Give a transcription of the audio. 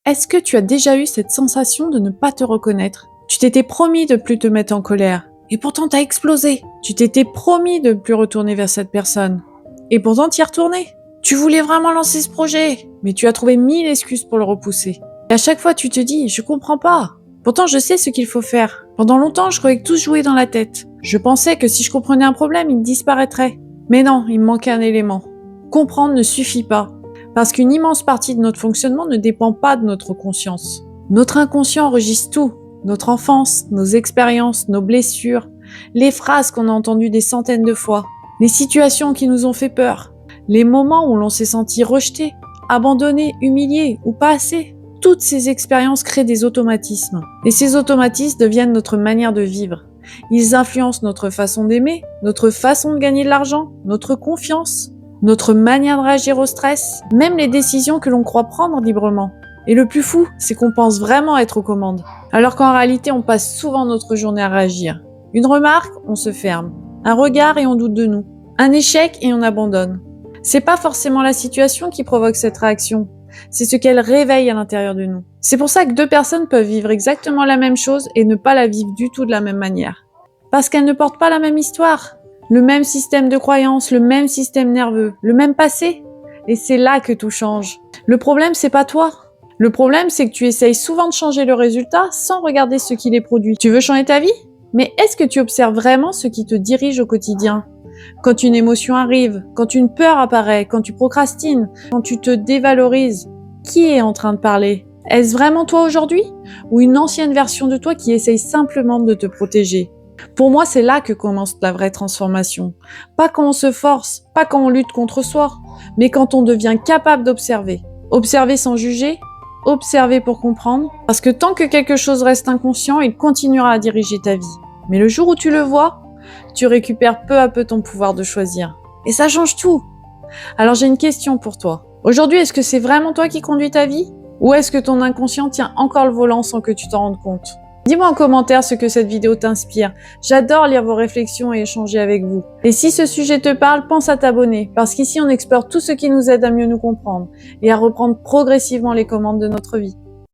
Est-ce que tu as déjà eu cette sensation de ne pas te reconnaître? Tu t'étais promis de plus te mettre en colère, et pourtant t'as explosé. Tu t'étais promis de ne plus retourner vers cette personne, et pourtant t'y es retourné. Tu voulais vraiment lancer ce projet, mais tu as trouvé 1000 excuses pour le repousser. Et à chaque fois tu te dis, je comprends pas. Pourtant je sais ce qu'il faut faire. Pendant longtemps je croyais que tout se jouait dans la tête. Je pensais que si je comprenais un problème, il disparaîtrait. Mais non, il me manquait un élément. Comprendre ne suffit pas. Parce qu'une immense partie de notre fonctionnement ne dépend pas de notre conscience. Notre inconscient enregistre tout. Notre enfance, nos expériences, nos blessures, les phrases qu'on a entendues des centaines de fois, les situations qui nous ont fait peur, les moments où l'on s'est senti rejeté, abandonné, humilié ou pas assez. Toutes ces expériences créent des automatismes. Et ces automatismes deviennent notre manière de vivre. Ils influencent notre façon d'aimer, notre façon de gagner de l'argent, notre confiance, notre manière de réagir au stress, même les décisions que l'on croit prendre librement. Et le plus fou, c'est qu'on pense vraiment être aux commandes. Alors qu'en réalité, on passe souvent notre journée à réagir. Une remarque, on se ferme. Un regard et on doute de nous. Un échec et on abandonne. C'est pas forcément la situation qui provoque cette réaction. C'est ce qu'elle réveille à l'intérieur de nous. C'est pour ça que deux personnes peuvent vivre exactement la même chose et ne pas la vivre du tout de la même manière. Parce qu'elles ne portent pas la même histoire. Le même système de croyances, le même système nerveux, le même passé. Et c'est là que tout change. Le problème, c'est pas toi. Le problème, c'est que tu essayes souvent de changer le résultat sans regarder ce qui les produit. Tu veux changer ta vie? Mais est-ce que tu observes vraiment ce qui te dirige au quotidien? Quand une émotion arrive, quand une peur apparaît, quand tu procrastines, quand tu te dévalorises, qui est en train de parler? Est-ce vraiment toi aujourd'hui? Ou une ancienne version de toi qui essaye simplement de te protéger? Pour moi, c'est là que commence la vraie transformation. Pas quand on se force, pas quand on lutte contre soi, mais quand on devient capable d'observer. Observer sans juger, observer pour comprendre, parce que tant que quelque chose reste inconscient, il continuera à diriger ta vie. Mais le jour où tu le vois, tu récupères peu à peu ton pouvoir de choisir. Et ça change tout. Alors j'ai une question pour toi. Aujourd'hui, est-ce que c'est vraiment toi qui conduis ta vie? Ou est-ce que ton inconscient tient encore le volant sans que tu t'en rendes compte? Dis-moi en commentaire ce que cette vidéo t'inspire. J'adore lire vos réflexions et échanger avec vous. Et si ce sujet te parle, pense à t'abonner, parce qu'ici on explore tout ce qui nous aide à mieux nous comprendre et à reprendre progressivement les commandes de notre vie.